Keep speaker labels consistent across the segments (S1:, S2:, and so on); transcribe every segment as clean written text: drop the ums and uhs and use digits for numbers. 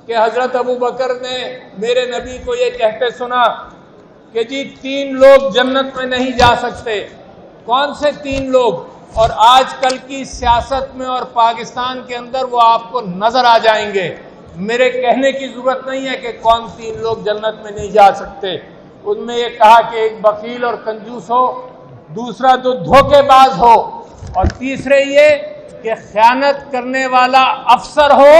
S1: کہ حضرت ابو بکر نے میرے نبی کو یہ کہتے سنا کہ جی 3 لوگ جنت میں نہیں جا سکتے۔ کون سے 3 لوگ؟ اور آج کل کی سیاست میں اور پاکستان کے اندر وہ آپ کو نظر آ جائیں گے۔ میرے کہنے کی ضرورت نہیں ہے کہ کون 3 لوگ جنت میں نہیں جا سکتے۔ ان میں یہ کہا کہ ایک بخیل اور کنجوس ہو، دوسرا جو دھوکے باز ہو، اور تیسرے یہ کہ خیانت کرنے والا افسر ہو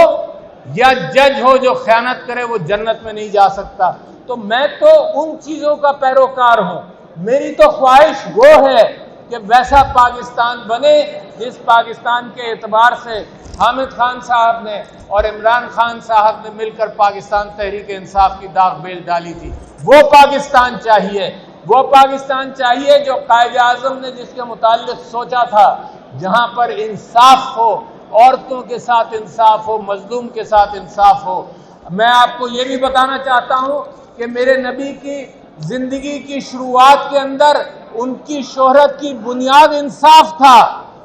S1: یا جج ہو جو خیانت کرے، وہ جنت میں نہیں جا سکتا۔ تو میں تو ان چیزوں کا پیروکار ہوں۔ میری تو خواہش وہ ہے کہ ویسا پاکستان بنے جس پاکستان کے اعتبار سے حامد خان صاحب نے اور عمران خان صاحب نے مل کر پاکستان تحریک انصاف کی داغ بیل ڈالی تھی۔ وہ پاکستان چاہیے، وہ پاکستان چاہیے جو قائد اعظم نے جس کے متعلق سوچا تھا، جہاں پر انصاف ہو، عورتوں کے ساتھ انصاف ہو، مظلوم کے ساتھ انصاف ہو۔ میں آپ کو یہ بھی بتانا چاہتا ہوں کہ میرے نبی کی زندگی کی شروعات کے اندر ان کی شہرت کی بنیاد انصاف تھا۔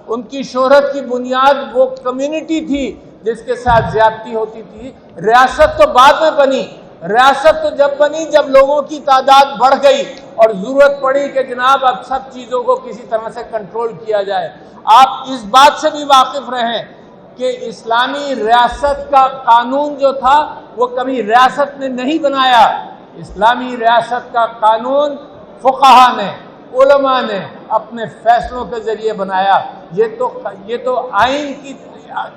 S1: ان کی شہرت کی بنیاد وہ کمیونٹی تھی جس کے ساتھ زیادتی ہوتی تھی۔ ریاست تو بعد میں بنی، ریاست تو جب بنی جب لوگوں کی تعداد بڑھ گئی اور ضرورت پڑی کہ جناب اب سب چیزوں کو کسی طرح سے کنٹرول کیا جائے۔ آپ اس بات سے بھی واقف رہیں کہ اسلامی ریاست کا قانون جو تھا وہ کبھی ریاست نے نہیں بنایا۔ اسلامی ریاست کا قانون فقہا نے، علماء نے اپنے فیصلوں کے ذریعے بنایا۔ یہ تو آئین کی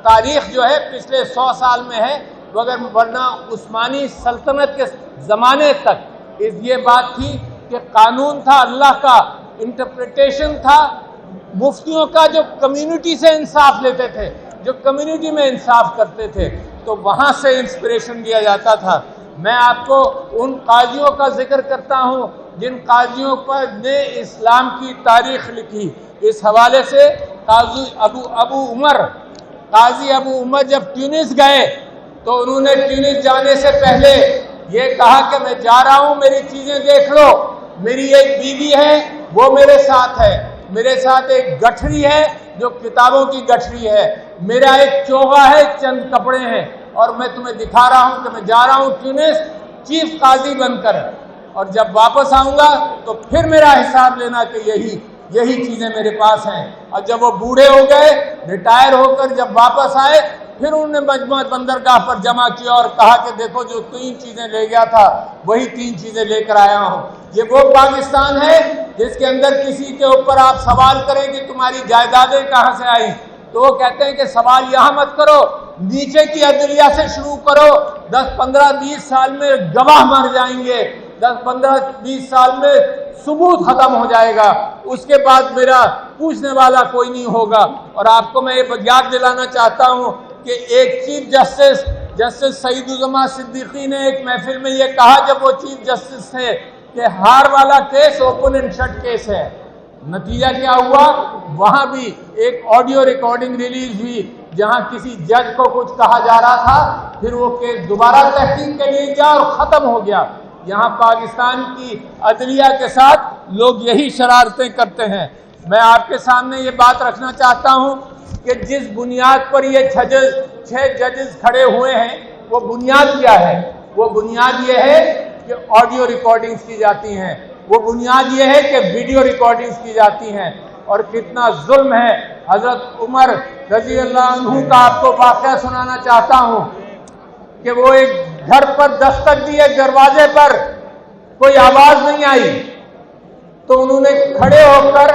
S1: تاریخ جو ہے پچھلے 100 سال میں ہے، مگر ورنہ عثمانی سلطنت کے زمانے تک یہ بات تھی کہ قانون تھا اللہ کا، انٹرپریٹیشن تھا مفتیوں کا جو کمیونٹی سے انصاف لیتے تھے، جو کمیونٹی میں انصاف کرتے تھے، تو وہاں سے انسپریشن دیا جاتا تھا۔ میں آپ کو ان قاضیوں کا ذکر کرتا ہوں جن قاضیوں پر نے اسلام کی تاریخ لکھی۔ اس حوالے سے قاضی ابو عمر جب ٹیونس گئے تو انہوں نے ٹیونس جانے سے پہلے یہ کہا کہ میں جا رہا ہوں، میری چیزیں دیکھ لو، میری ایک بیوی ہے وہ میرے ساتھ ہے، میرے ساتھ ایک گٹھری ہے جو کتابوں کی گٹھری ہے، میرا ایک چوغا ہے، چند کپڑے ہیں، اور میں تمہیں دکھا رہا ہوں کہ میں جا رہا ہوں ٹیونس چیف قاضی بن کر، اور جب واپس آؤں گا تو پھر میرا حساب لینا کہ یہی چیزیں میرے پاس ہیں۔ اور جب وہ بوڑھے ہو گئے، ریٹائر ہو کر جب واپس آئے، پھر انہوں نے مجمع بندرگاہ پر جمع کیا اور کہا کہ دیکھو جو 3 چیزیں لے گیا تھا وہی 3 چیزیں لے کر آیا ہوں۔ یہ وہ پاکستان ہے جس کے اندر کسی کے اوپر آپ سوال کریں کہ تمہاری جائیدادیں کہاں سے آئیں، تو وہ کہتے ہیں کہ سوال یہاں مت کرو، نیچے کی عدلیہ سے شروع کرو، 10 15 20 سال میں گواہ مر جائیں گے، 10 15 20 سال میں ثبوت ختم ہو جائے گا، اس کے بعد میرا پوچھنے والا کوئی نہیں ہوگا۔ اور آپ کو میں یہ یاد دلانا چاہتا ہوں کہ ایک چیف جسٹس سعید الزماں صدیقی نے ایک محفل میں یہ کہا جب وہ چیف جسٹس تھے کہ ہار والا case open and shut case ہے۔ نتیجہ کیا ہوا؟ وہاں بھی ایک آڈیو ریکارڈنگ ریلیز ہوئی جہاں کسی جج کو کچھ کہا جا رہا تھا، پھر وہ کیس دوبارہ تحقیق کے لیے گیا اور ختم ہو گیا۔ یہاں پاکستان کی عدلیہ کے ساتھ لوگ یہی شرارتیں کرتے ہیں۔ میں آپ کے سامنے یہ بات رکھنا چاہتا ہوں کہ جس بنیاد پر یہ 6 ججز کھڑے ہوئے ہیں وہ بنیاد کیا ہے؟ وہ بنیاد یہ ہے کہ آڈیو ریکارڈنگز کی جاتی ہیں، وہ بنیاد یہ ہے کہ ویڈیو ریکارڈنگز کی جاتی ہیں، اور کتنا ظلم ہے۔ حضرت عمر رضی اللہ عنہ کا آپ کو واقعہ سنانا چاہتا ہوں کہ وہ ایک گھر پر دستک دیے، دروازے پر کوئی آواز نہیں آئی تو انہوں نے کھڑے ہو کر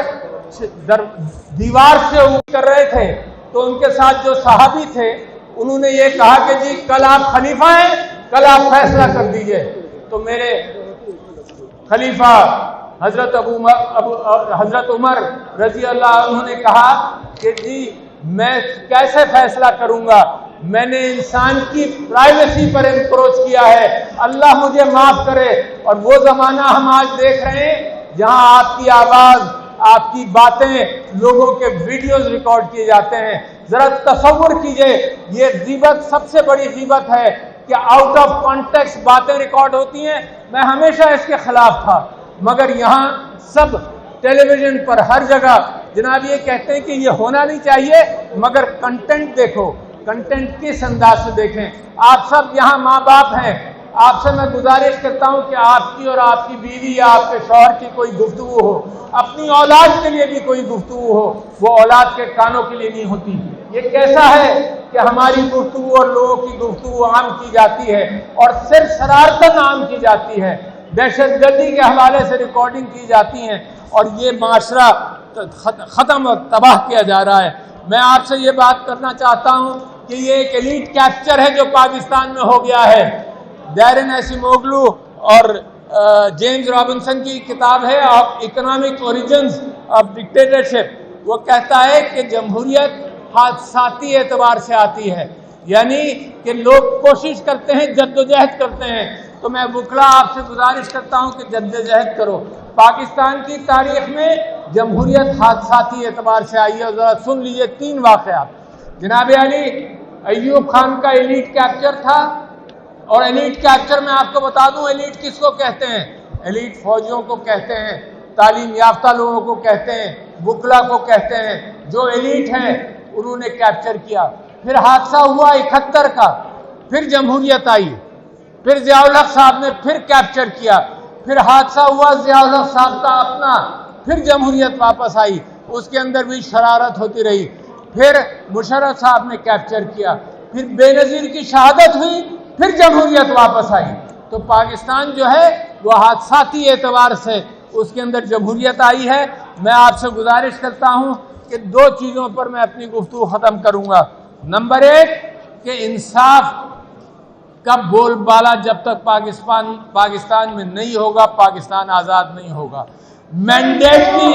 S1: دیوار سے اوپر کر رہے تھے، تو ان کے ساتھ جو صحابی تھے انہوں نے یہ کہا کہ جی کل آپ خلیفہ ہیں، کل آپ فیصلہ کر دیجئے۔ تو میرے خلیفہ حضرت عمر رضی اللہ عنہ نے کہا کہ جی میں کیسے فیصلہ کروں گا، میں نے انسان کی پرائیویسی پر انکروچ کیا ہے، اللہ مجھے معاف کرے۔ اور وہ زمانہ ہم آج دیکھ رہے ہیں جہاں آپ کی آواز، آپ کی باتیں، لوگوں کے ویڈیوز ریکارڈ کیے جاتے ہیں۔ ذرا تصور کیجئے، یہ غیبت سب سے بڑی غیبت ہے کہ آؤٹ آف کانٹیکسٹ باتیں ریکارڈ ہوتی ہیں۔ میں ہمیشہ اس کے خلاف تھا، مگر یہاں سب ٹیلی ویژن پر ہر جگہ جناب یہ کہتے ہیں کہ یہ ہونا نہیں چاہیے، مگر کنٹینٹ دیکھو، کنٹینٹ کس انداز سے دیکھیں. آپ سب یہاں ماں باپ ہیں, آپ سے میں گزارش کرتا ہوں کہ آپ کی اور آپ کی بیوی یا آپ کے شوہر کی کوئی گفتگو ہو, اپنی اولاد کے لیے بھی کوئی گفتگو ہو, وہ اولاد کے کانوں کے لیے نہیں ہوتی. یہ کیسا ہے کہ ہماری گفتگو اور لوگوں کی گفتگو عام کی جاتی ہے اور صرف شرارتاً عام کی جاتی ہے, دہشت گردی کے حوالے سے ریکارڈنگ کی جاتی ہیں, اور یہ معاشرہ ختم اور تباہ کیا جا رہا ہے. میں آپ سے یہ بات کرنا چاہتا ہوں کہ یہ ایک ایلیٹ کیپچر ہے جو پاکستان میں ہو گیا ہے. ڈیرن ایسیموگلو اور جیمز رابنسن کی کتاب ہے اکنامک اوریجنز آف ڈکٹیٹرشپ. وہ کہتا ہے کہ جمہوریت حادثاتی اعتبار سے آتی ہے, یعنی کہ لوگ کوشش کرتے ہیں, جدوجہد کرتے ہیں. تو میں وکلا آپ سے گزارش کرتا ہوں کہ جدوجہد کرو. پاکستان کی تاریخ میں جمہوریت حادثاتی اعتبار سے آئی ہے. ذرا سن لیجئے 3 واقعات. جناب علی, ایوب خان کا ایلیٹ کیپچر تھا, اور ایلیٹ کیپچر میں آپ کو بتا دوں ایلیٹ کس کو کہتے ہیں. ایلیٹ فوجیوں کو کہتے ہیں, تعلیم یافتہ لوگوں کو کہتے ہیں, وکلا کو کہتے ہیں. جو ایلیٹ ہیں انہوں نے کیپچر کیا. پھر حادثہ ہوا 71 کا, پھر جمہوریت آئی, پھر ضیاء الحق صاحب نے پھر کیپچر کیا, پھر حادثہ ہوا ضیاء الحق صاحب کا اپنا, پھر جمہوریت واپس آئی, اس کے اندر بھی شرارت ہوتی رہی. پھر مشرف صاحب نے کیپچر کیا, پھر بے نظیر کی شہادت ہوئی, پھر جمہوریت واپس آئی. تو پاکستان جو ہے وہ حادثاتی اعتبار سے اس کے اندر جمہوریت آئی ہے. میں آپ سے گزارش کرتا ہوں کہ 2 چیزوں پر میں اپنی گفتگو ختم کروں گا. نمبر 1 کہ انصاف کا بول بالا جب تک پاکستان میں نہیں ہوگا, پاکستان آزاد نہیں ہوگا. مینڈیٹ کی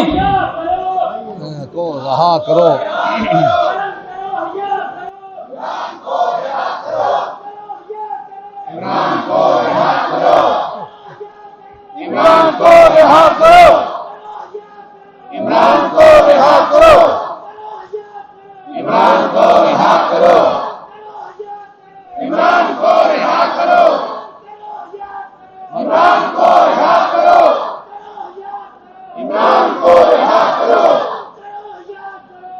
S2: کو رہا کرو,
S3: عمران کو رہا کرو, عمران کو رہا کرو, عمران کو رہا کرو, عمران کو رہا کرو, عمران کو رہا کرو, عمران کو رہا کرو, عمران کو رہا کرو,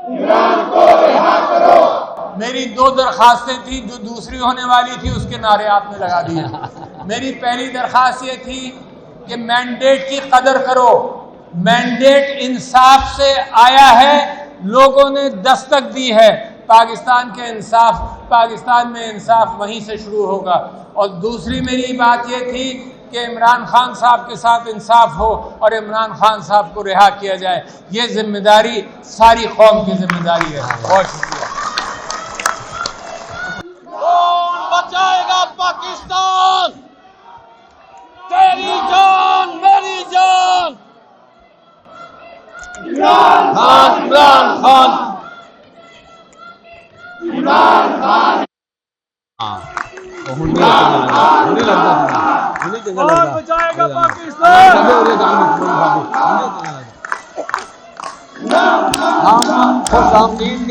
S3: عمران کو رہا کرو.
S1: میری 2 درخواستیں تھیں, جو دوسری ہونے والی تھی اس کے نعرے آپ نے لگا دیے. میری پہلی درخواست یہ تھی کہ مینڈیٹ کی قدر کرو. مینڈیٹ انصاف سے آیا ہے, لوگوں نے دستک دی ہے. پاکستان میں انصاف وہیں سے شروع ہوگا. اور دوسری میری بات یہ تھی کہ عمران خان صاحب کے ساتھ انصاف ہو اور عمران خان صاحب کو رہا کیا جائے. یہ ذمہ داری ساری قوم کی ذمہ داری ہے. بہت شکریہ.
S3: کون بچائے گا پاکستان؟ تیری جان میری جان. عمران خان, عمران خان, عمران خان. کون بچائے گا پاکستان؟
S2: خوش آمدید.